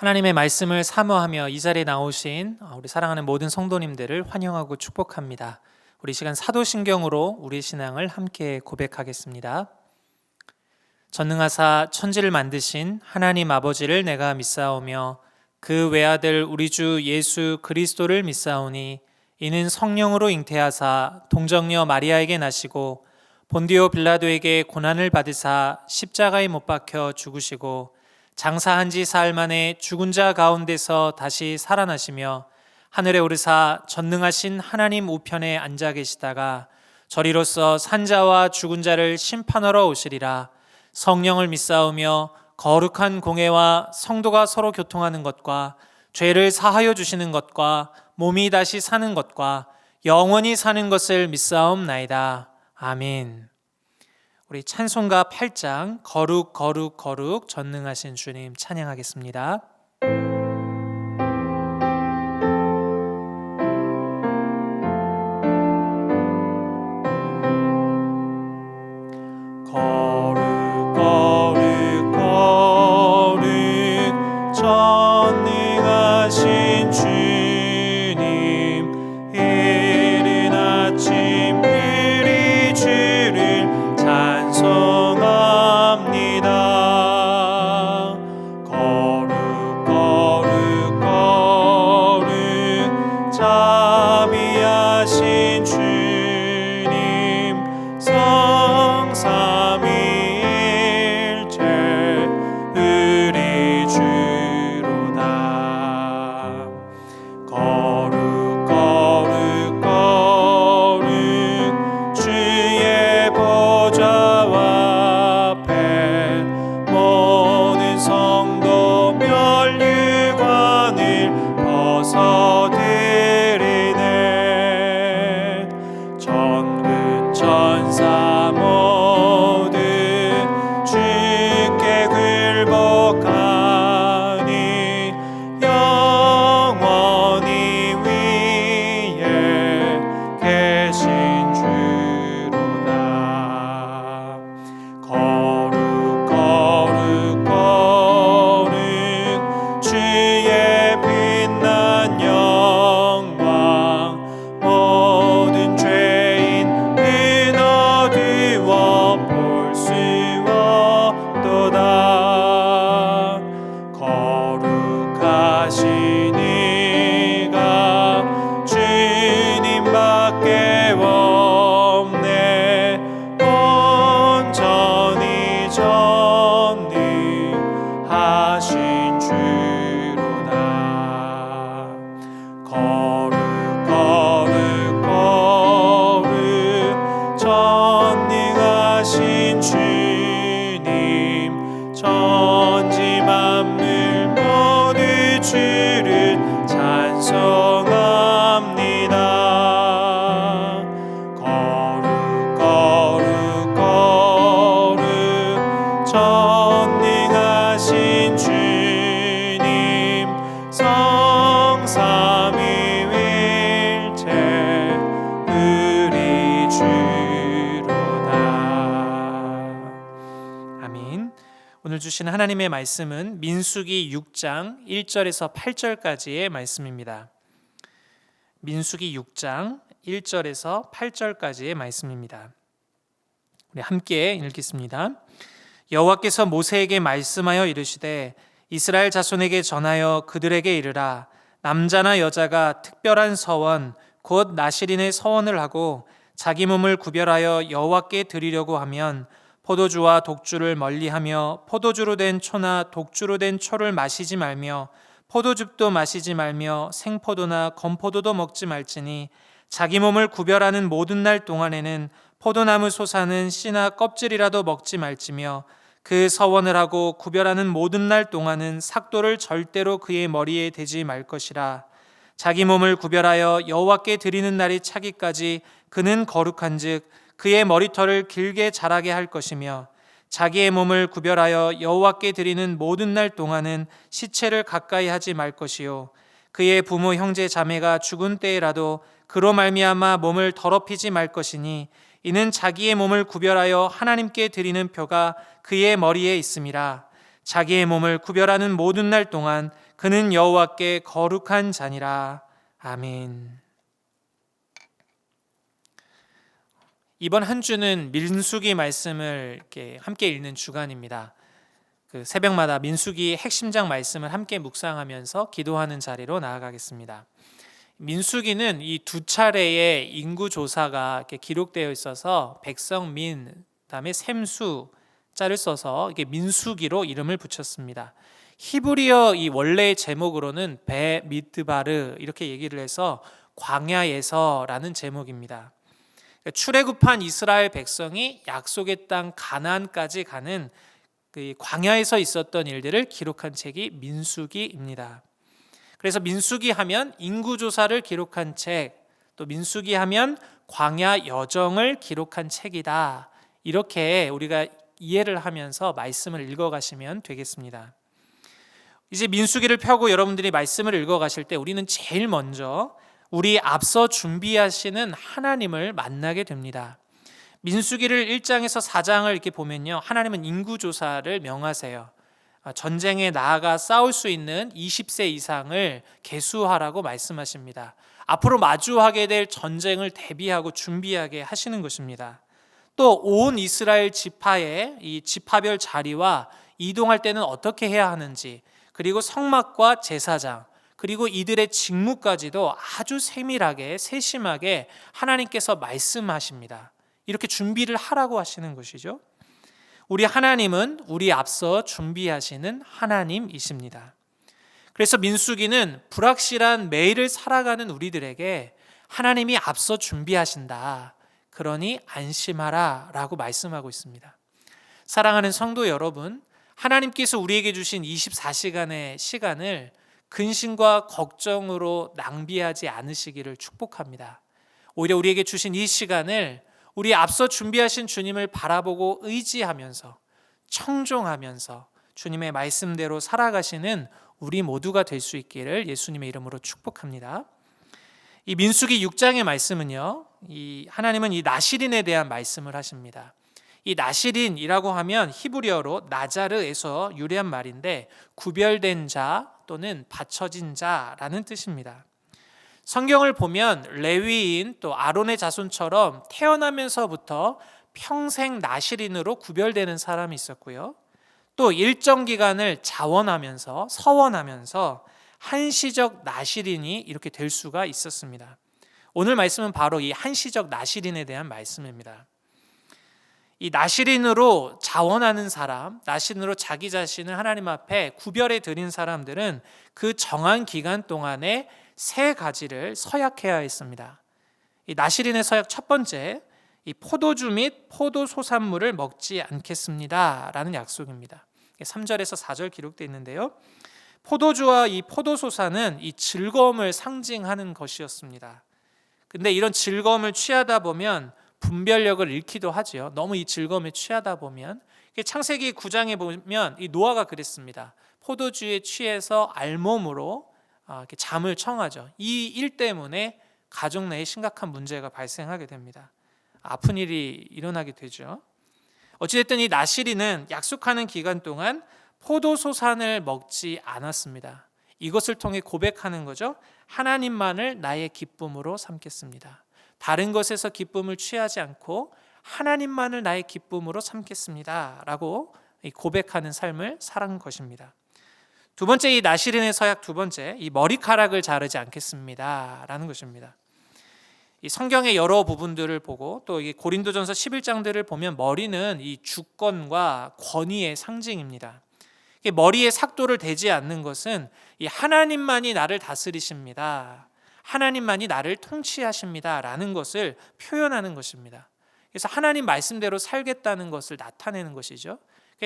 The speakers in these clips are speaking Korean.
하나님의 말씀을 사모하며 이 자리에 나오신 우리 사랑하는 모든 성도님들을 환영하고 축복합니다. 우리 시간 사도신경으로 우리 신앙을 함께 고백하겠습니다. 전능하사 천지를 만드신 하나님 아버지를 내가 믿사오며 그 외아들 우리 주 예수 그리스도를 믿사오니 이는 성령으로 잉태하사 동정녀 마리아에게 나시고 본디오 빌라도에게 고난을 받으사 십자가에 못 박혀 죽으시고 장사한 지 사흘 만에 죽은 자 가운데서 다시 살아나시며 하늘에 오르사 전능하신 하나님 우편에 앉아 계시다가 저리로서 산자와 죽은 자를 심판하러 오시리라. 성령을 믿사오며 거룩한 공회와 성도가 서로 교통하는 것과 죄를 사하여 주시는 것과 몸이 다시 사는 것과 영원히 사는 것을 믿사옵나이다. 아멘. 우리 찬송가 8장 거룩 거룩 거룩 전능하신 주님 찬양하겠습니다. 거룩 거룩 거룩 전능하신 주님 이른 아침 이리 주를 찬송합니다. 거룩 거룩 거룩 자비하신 주님 성삼위일체 우리 주로다. 거룩 거룩 거룩 주의 보좌와 앞에 모든 성도 멸류관을 벗어드리네. 천군 천사 모두 주께 굴복하니 영원히 위에 계신 주로다. 거룩 거룩 거룩 주의 빛난 영광 모든 죄인 어두워 볼 수 없도다. 거룩하신 이가 주님밖에 없네. 온전히 전능하신 주로다. 거룩 거룩 거룩 전능하신 주님 천지 만물 모두 주를 찬송합니다. 거룩 거룩 거룩 전능하신 주님 성삼위일체 우리 주로다. 아멘. 오늘 주신 하나님의 말씀은 민수기 6장 1절에서 8절까지의 말씀입니다. 민수기 6장 1절에서 8절까지의 말씀입니다. 우리 함께 읽겠습니다. 여호와께서 모세에게 말씀하여 이르시되 이스라엘 자손에게 전하여 그들에게 이르라. 남자나 여자가 특별한 서원 곧 나실인의 서원을 하고 자기 몸을 구별하여 여호와께 드리려고 하면 포도주와 독주를 멀리하며 포도주로 된 초나 독주로 된 초를 마시지 말며 포도즙도 마시지 말며 생포도나 건포도도 먹지 말지니 자기 몸을 구별하는 모든 날 동안에는 포도나무 솟아는 씨나 껍질이라도 먹지 말지며 그 서원을 하고 구별하는 모든 날 동안은 삭도를 절대로 그의 머리에 대지 말 것이라. 자기 몸을 구별하여 여호와께 드리는 날이 차기까지 그는 거룩한즉 그의 머리털을 길게 자라게 할 것이며 자기의 몸을 구별하여 여호와께 드리는 모든 날 동안은 시체를 가까이 하지 말 것이요 그의 부모 형제 자매가 죽은 때에라도 그로 말미암아 몸을 더럽히지 말 것이니 이는 자기의 몸을 구별하여 하나님께 드리는 표가 그의 머리에 있음이라. 자기의 몸을 구별하는 모든 날 동안 그는 여호와께 거룩한 자니라. 아멘. 이번 한 주는 민수기 말씀을 이렇게 함께 읽는 주간입니다. 그 새벽마다 민수기 핵심장 말씀을 함께 묵상하면서 기도하는 자리로 나아가겠습니다. 민수기는 이 두 차례의 인구 조사가 이렇게 기록되어 있어서 백성 민, 그다음에 셈수 자를 써서 이게 민수기로 이름을 붙였습니다. 히브리어 이 원래의 제목으로는 베 미드바르 이렇게 얘기를 해서 광야에서라는 제목입니다. 출애굽한 이스라엘 백성이 약속의 땅 가나안까지 가는 그 광야에서 있었던 일들을 기록한 책이 민수기입니다. 그래서 민수기 하면 인구조사를 기록한 책, 또 민수기 하면 광야 여정을 기록한 책이다. 이렇게 우리가 이해를 하면서 말씀을 읽어가시면 되겠습니다. 이제 민수기를 펴고 여러분들이 말씀을 읽어가실 때 우리는 제일 먼저 우리 앞서 준비하시는 하나님을 만나게 됩니다. 민수기를 1장에서 4장을 이렇게 보면요, 하나님은 인구조사를 명하세요. 전쟁에 나아가 싸울 수 있는 20세 이상을 계수하라고 말씀하십니다. 앞으로 마주하게 될 전쟁을 대비하고 준비하게 하시는 것입니다. 또 온 이스라엘 지파의 이 지파별 자리와 이동할 때는 어떻게 해야 하는지, 그리고 성막과 제사장, 그리고 이들의 직무까지도 아주 세밀하게 세심하게 하나님께서 말씀하십니다. 이렇게 준비를 하라고 하시는 것이죠. 우리 하나님은 우리 앞서 준비하시는 하나님이십니다. 그래서 민수기는 불확실한 매일을 살아가는 우리들에게 하나님이 앞서 준비하신다, 그러니 안심하라 라고 말씀하고 있습니다. 사랑하는 성도 여러분, 하나님께서 우리에게 주신 24시간의 시간을 근심과 걱정으로 낭비하지 않으시기를 축복합니다. 오히려 우리에게 주신 이 시간을 우리 앞서 준비하신 주님을 바라보고 의지하면서 청종하면서 주님의 말씀대로 살아가시는 우리 모두가 될 수 있기를 예수님의 이름으로 축복합니다. 이 민수기 6장의 말씀은요, 하나님은 이 나실인에 대한 말씀을 하십니다. 이 나실인이라고 하면 히브리어로 나자르에서 유래한 말인데 구별된 자 또는 바쳐진 자라는 뜻입니다. 성경을 보면 레위인 또 아론의 자손처럼 태어나면서부터 평생 나실인으로 구별되는 사람이 있었고요. 또 일정 기간을 자원하면서 서원하면서 한시적 나실인이 이렇게 될 수가 있었습니다. 오늘 말씀은 바로 이 한시적 나실인에 대한 말씀입니다. 이 나실인으로 자원하는 사람, 나실인으로 자기 자신을 하나님 앞에 구별해 드린 사람들은 그 정한 기간 동안에 세 가지를 서약해야 했습니다. 이 나실인의 서약 첫 번째, 이 포도주 및 포도소산물을 먹지 않겠습니다 라는 약속입니다. 3절에서 4절 기록되어 있는데요, 포도주와 이 포도소산은 이 즐거움을 상징하는 것이었습니다. 근데 이런 즐거움을 취하다 보면 분별력을 잃기도 하죠. 너무 이 즐거움에 취하다 보면. 창세기 9장에 보면 이 노아가 그랬습니다. 포도주에 취해서 알몸으로 이렇게 잠을 청하죠. 이 일 때문에 가족 내에 심각한 문제가 발생하게 됩니다. 아픈 일이 일어나게 되죠. 어찌됐든 이 나실인은 약속하는 기간 동안 포도소산을 먹지 않았습니다. 이것을 통해 고백하는 거죠. 하나님만을 나의 기쁨으로 삼겠습니다. 다른 것에서 기쁨을 취하지 않고 하나님만을 나의 기쁨으로 삼겠습니다 라고 고백하는 삶을 살한 것입니다. 두 번째, 이 나실인의 서약 두 번째, 이 머리카락을 자르지 않겠습니다 라는 것입니다. 이 성경의 여러 부분들을 보고 또 이 고린도전서 11장들을 보면 머리는 이 주권과 권위의 상징입니다. 머리에 삭도를 대지 않는 것은 이 하나님만이 나를 다스리십니다, 하나님만이 나를 통치하십니다 라는 것을 표현하는 것입니다. 그래서 하나님 말씀대로 살겠다는 것을 나타내는 것이죠.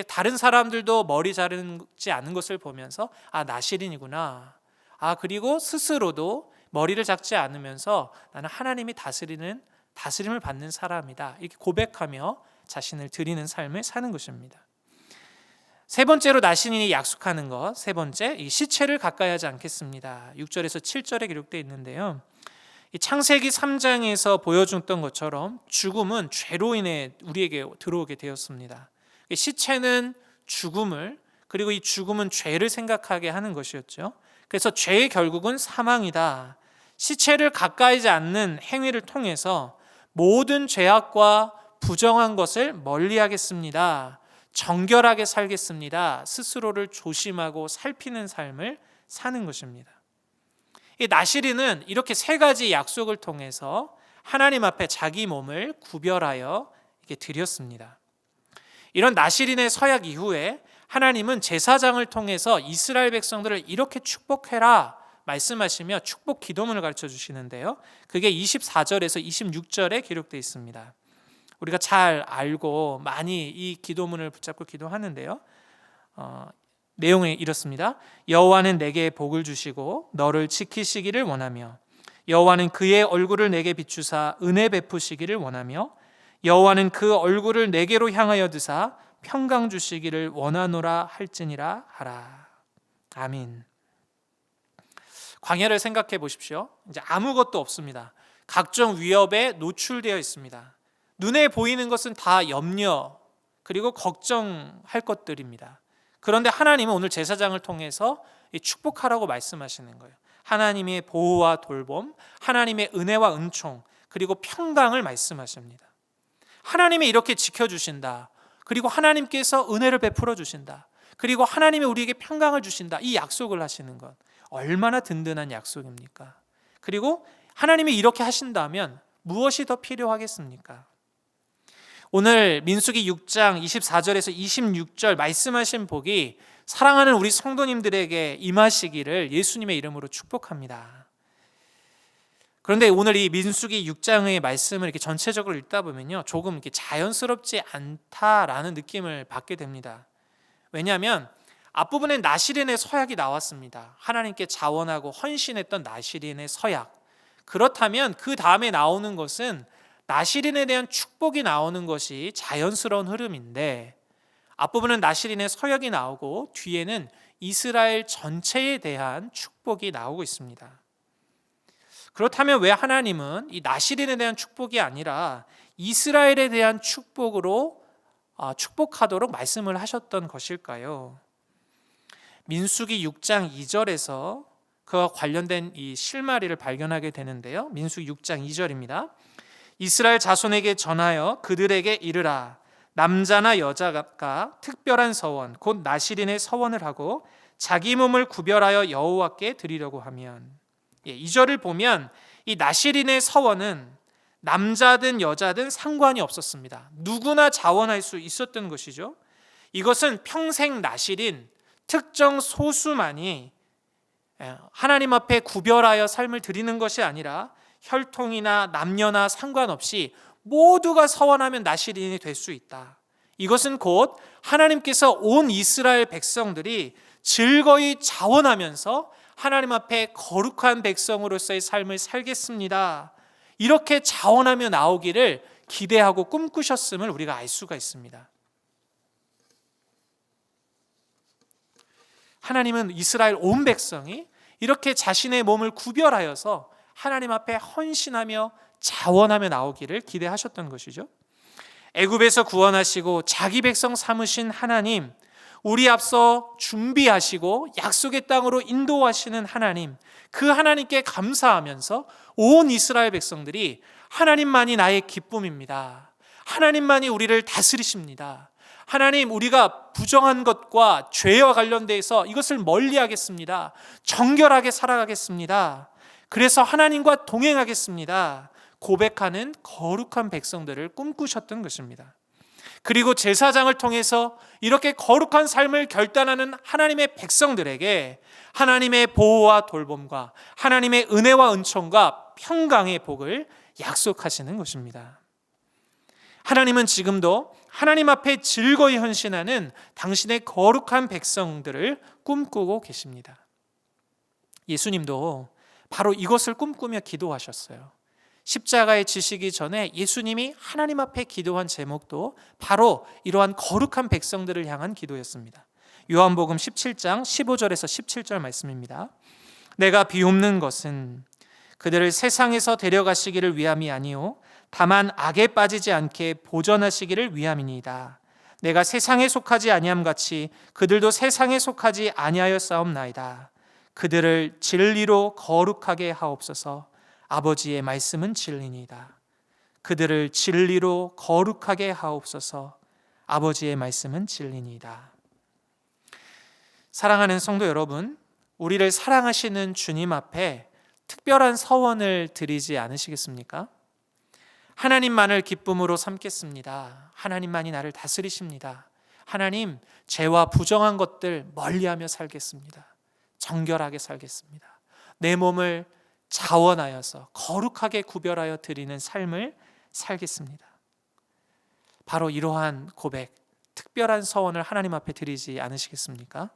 다른 사람들도 머리 자르지 않는 것을 보면서 나실인이구나, 그리고 스스로도 머리를 잡지 않으면서 나는 하나님이 다스림을 받는 사람이다, 이렇게 고백하며 자신을 드리는 삶을 사는 것입니다. 세 번째로 나실인이 약속하는 것, 세 번째, 이 시체를 가까이 하지 않겠습니다. 6절에서 7절에 기록되어 있는데요, 이 창세기 3장에서 보여줬던 것처럼 죽음은 죄로 인해 우리에게 들어오게 되었습니다. 시체는 죽음을, 그리고 이 죽음은 죄를 생각하게 하는 것이었죠. 그래서 죄의 결국은 사망이다. 시체를 가까이지 않는 행위를 통해서 모든 죄악과 부정한 것을 멀리하겠습니다. 정결하게 살겠습니다. 스스로를 조심하고 살피는 삶을 사는 것입니다. 이 나시린은 이렇게 세 가지 약속을 통해서 하나님 앞에 자기 몸을 구별하여 이렇게 드렸습니다. 이런 나시린의 서약 이후에 하나님은 제사장을 통해서 이스라엘 백성들을 이렇게 축복해라 말씀하시며 축복 기도문을 가르쳐 주시는데요. 그게 24절에서 26절에 기록되어 있습니다. 우리가 잘 알고 많이 이 기도문을 붙잡고 기도하는데요. 내용이 이렇습니다. 여호와는 내게 복을 주시고 너를 지키시기를 원하며 여호와는 그의 얼굴을 내게 비추사 은혜 베푸시기를 원하며 여호와는 그 얼굴을 내게로 향하여 드사 평강 주시기를 원하노라 할지니라 하라. 아멘. 광야를 생각해 보십시오. 이제 아무것도 없습니다. 각종 위협에 노출되어 있습니다. 눈에 보이는 것은 다 염려 그리고 걱정할 것들입니다. 그런데 하나님은 오늘 제사장을 통해서 축복하라고 말씀하시는 거예요. 하나님의 보호와 돌봄, 하나님의 은혜와 은총, 그리고 평강을 말씀하십니다. 하나님이 이렇게 지켜주신다. 그리고 하나님께서 은혜를 베풀어 주신다. 그리고 하나님이 우리에게 평강을 주신다. 이 약속을 하시는 것 얼마나 든든한 약속입니까? 그리고 하나님이 이렇게 하신다면 무엇이 더 필요하겠습니까? 오늘 민수기 6장 24절에서 26절 말씀하신 복이 사랑하는 우리 성도님들에게 임하시기를 예수님의 이름으로 축복합니다. 그런데 오늘 이 민수기 6장의 말씀을 이렇게 전체적으로 읽다 보면요, 조금 이렇게 자연스럽지 않다라는 느낌을 받게 됩니다. 왜냐하면 앞부분에 나시린의 서약이 나왔습니다. 하나님께 자원하고 헌신했던 나시린의 서약. 그렇다면 그 다음에 나오는 것은 나시린에 대한 축복이 나오는 것이 자연스러운 흐름인데, 앞부분은 나시린의 서약이 나오고 뒤에는 이스라엘 전체에 대한 축복이 나오고 있습니다. 그렇다면 왜 하나님은 이 나시린에 대한 축복이 아니라 이스라엘에 대한 축복으로 축복하도록 말씀을 하셨던 것일까요? 민수기 6장 2절에서 그와 관련된 이 실마리를 발견하게 되는데요. 민수기 6장 2절입니다. 이스라엘 자손에게 전하여 그들에게 이르라. 남자나 여자가 특별한 서원 곧 나시린의 서원을 하고 자기 몸을 구별하여 여호와께 드리려고 하면, 2절을 보면 이 나시린의 서원은 남자든 여자든 상관이 없었습니다. 누구나 자원할 수 있었던 것이죠. 이것은 평생 나시린 특정 소수만이 하나님 앞에 구별하여 삶을 드리는 것이 아니라 혈통이나 남녀나 상관없이 모두가 서원하면 나시린이 될 수 있다. 이것은 곧 하나님께서 온 이스라엘 백성들이 즐거이 자원하면서 하나님 앞에 거룩한 백성으로서의 삶을 살겠습니다. 이렇게 자원하며 나오기를 기대하고 꿈꾸셨음을 우리가 알 수가 있습니다. 하나님은 이스라엘 온 백성이 이렇게 자신의 몸을 구별하여서 하나님 앞에 헌신하며 자원하며 나오기를 기대하셨던 것이죠. 애굽에서 구원하시고 자기 백성 삼으신 하나님, 우리 앞서 준비하시고 약속의 땅으로 인도하시는 하나님, 그 하나님께 감사하면서 온 이스라엘 백성들이 하나님만이 나의 기쁨입니다. 하나님만이 우리를 다스리십니다. 하나님, 우리가 부정한 것과 죄와 관련돼서 이것을 멀리하겠습니다. 정결하게 살아가겠습니다. 그래서 하나님과 동행하겠습니다. 고백하는 거룩한 백성들을 꿈꾸셨던 것입니다. 그리고 제사장을 통해서 이렇게 거룩한 삶을 결단하는 하나님의 백성들에게 하나님의 보호와 돌봄과 하나님의 은혜와 은총과 평강의 복을 약속하시는 것입니다. 하나님은 지금도 하나님 앞에 즐거이 헌신하는 당신의 거룩한 백성들을 꿈꾸고 계십니다. 예수님도 바로 이것을 꿈꾸며 기도하셨어요. 십자가에 지시기 전에 예수님이 하나님 앞에 기도한 제목도 바로 이러한 거룩한 백성들을 향한 기도였습니다. 요한복음 17장 15절에서 17절 말씀입니다. 내가 비옵는 것은 그들을 세상에서 데려가시기를 위함이 아니요 다만 악에 빠지지 않게 보전하시기를 위함이니이다. 내가 세상에 속하지 아니함 같이 그들도 세상에 속하지 아니하였사옵나이다. 그들을 진리로 거룩하게 하옵소서. 아버지의 말씀은 진리니이다. 그들을 진리로 거룩하게 하옵소서. 아버지의 말씀은 진리니이다. 사랑하는 성도 여러분, 우리를 사랑하시는 주님 앞에 특별한 서원을 드리지 않으시겠습니까? 하나님만을 기쁨으로 삼겠습니다. 하나님만이 나를 다스리십니다. 하나님, 죄와 부정한 것들 멀리하며 살겠습니다. 정결하게 살겠습니다. 내 몸을 자원하여서 거룩하게 구별하여 드리는 삶을 살겠습니다. 바로 이러한 고백, 특별한 서원을 하나님 앞에 드리지 않으시겠습니까?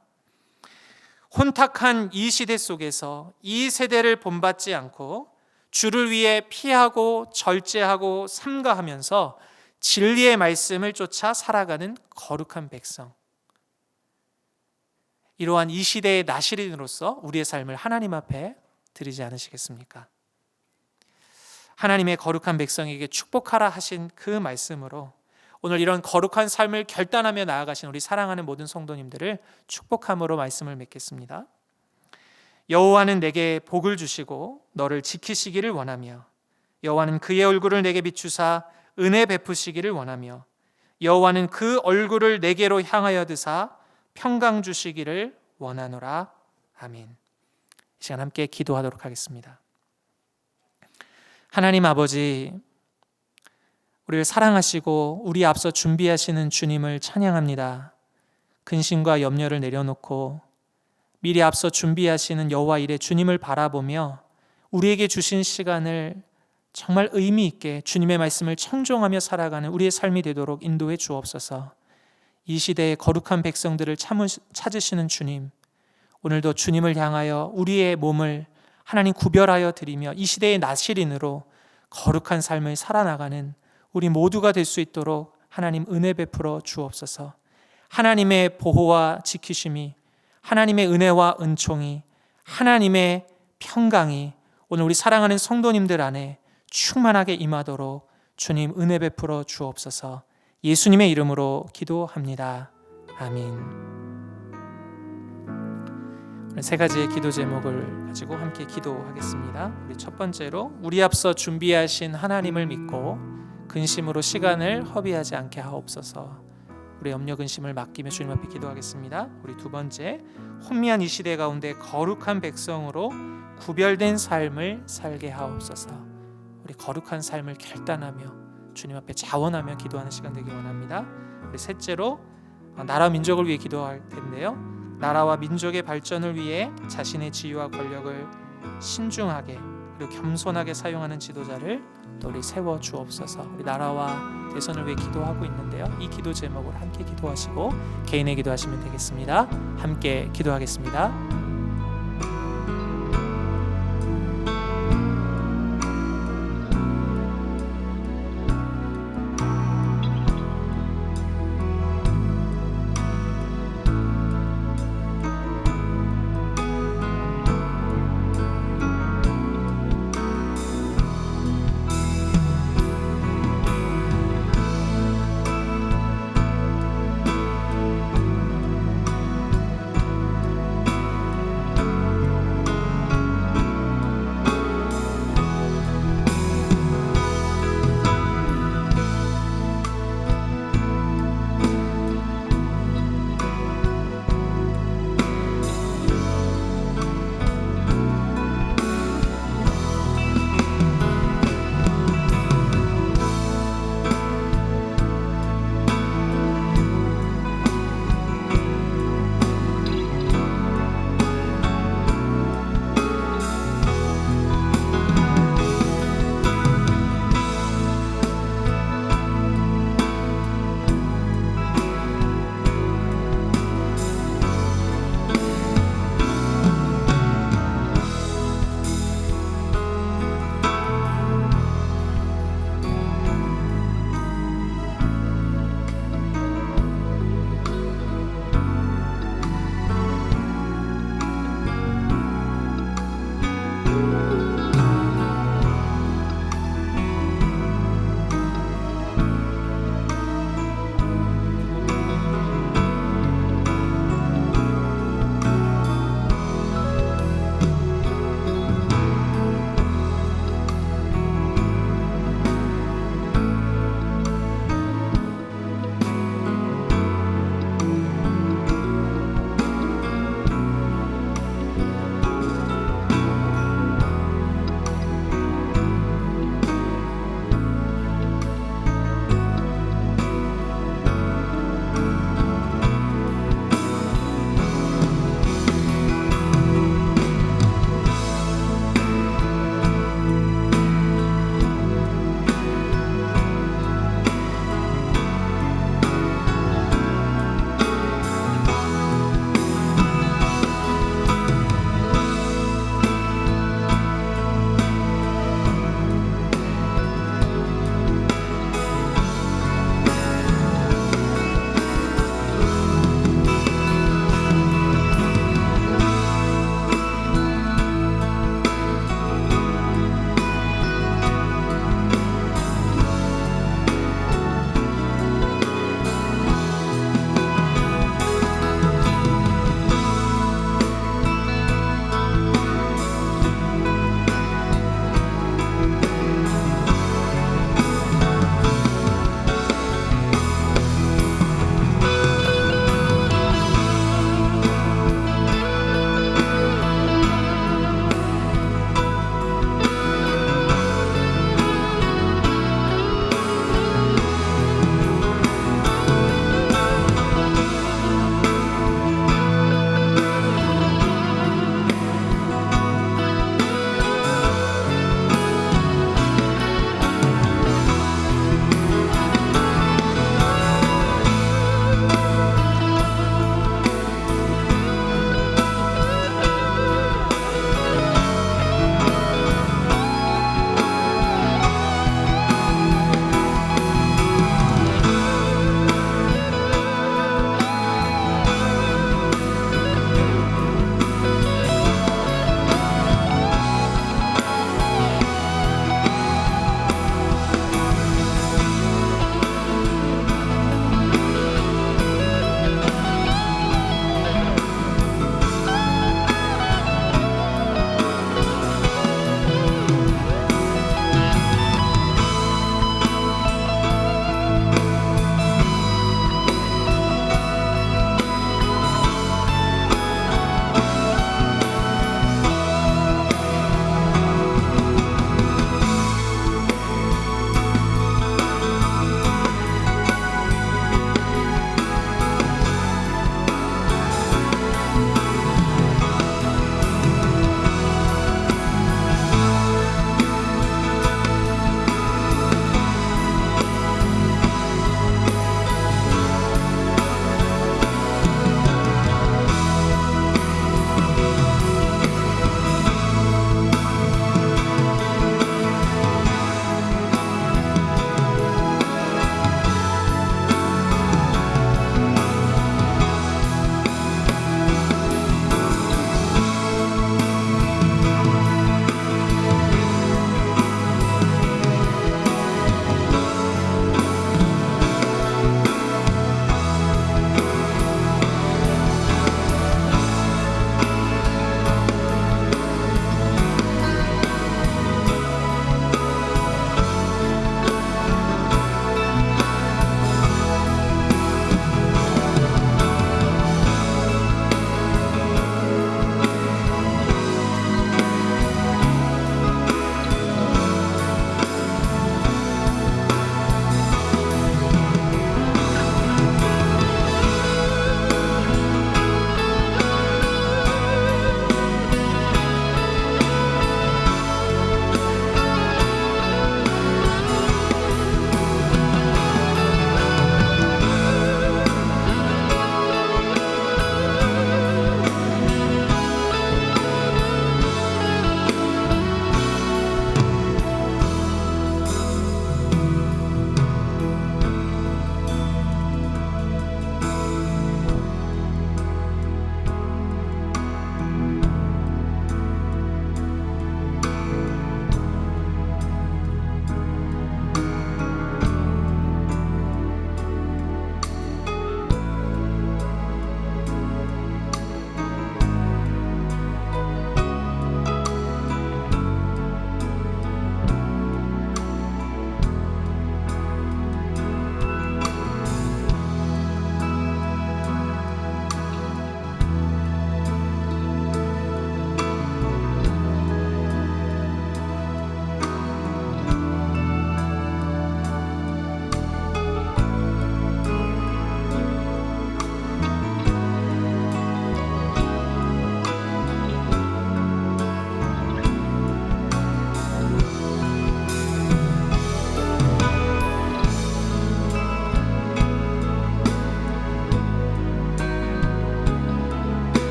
혼탁한 이 시대 속에서 이 세대를 본받지 않고 주를 위해 피하고 절제하고 삼가하면서 진리의 말씀을 쫓아 살아가는 거룩한 백성, 이러한 이 시대의 나시린으로서 우리의 삶을 하나님 앞에 드리지 않으시겠습니까? 하나님의 거룩한 백성에게 축복하라 하신 그 말씀으로 오늘 이런 거룩한 삶을 결단하며 나아가신 우리 사랑하는 모든 성도님들을 축복함으로 말씀을 맺겠습니다. 여호와는 내게 복을 주시고 너를 지키시기를 원하며, 여호와는 그의 얼굴을 내게 비추사 은혜 베푸시기를 원하며, 여호와는 그 얼굴을 내게로 향하여 드사 평강 주시기를 원하노라. 아멘. 이 시간 함께 기도하도록 하겠습니다. 하나님 아버지, 우리를 사랑하시고 우리 앞서 준비하시는 주님을 찬양합니다. 근심과 염려를 내려놓고 미리 앞서 준비하시는 여호와 일에 주님을 바라보며 우리에게 주신 시간을 정말 의미 있게 주님의 말씀을 청종하며 살아가는 우리의 삶이 되도록 인도해 주옵소서. 이 시대의 거룩한 백성들을 찾으시는 주님, 오늘도 주님을 향하여 우리의 몸을 하나님 구별하여 드리며 이 시대의 나시린으로 거룩한 삶을 살아나가는 우리 모두가 될 수 있도록 하나님 은혜 베풀어 주옵소서. 하나님의 보호와 지키심이, 하나님의 은혜와 은총이, 하나님의 평강이 오늘 우리 사랑하는 성도님들 안에 충만하게 임하도록 주님 은혜 베풀어 주옵소서. 예수님의 이름으로 기도합니다. 아멘. 오늘 세 가지의 기도 제목을 가지고 함께 기도하겠습니다. 우리 첫 번째로, 우리 앞서 준비하신 하나님을 믿고 근심으로 시간을 허비하지 않게 하옵소서. 우리 염려 근심을 맡기며 주님 앞에 기도하겠습니다. 우리 두 번째, 혼미한 이 시대 가운데 거룩한 백성으로 구별된 삶을 살게 하옵소서. 우리 거룩한 삶을 결단하며 주님 앞에 자원하며 기도하는 시간 되기 원합니다. 우리 셋째로, 나라 민족을 위해 기도할 텐데요, 나라와 민족의 발전을 위해 자신의 지위와 권력을 신중하게 그리고 겸손하게 사용하는 지도자를 또 우리 세워 주옵소서. 우리 나라와 대선을 위해 기도하고 있는데요, 이 기도 제목을 함께 기도하시고 개인의 기도하시면 되겠습니다. 함께 기도하겠습니다.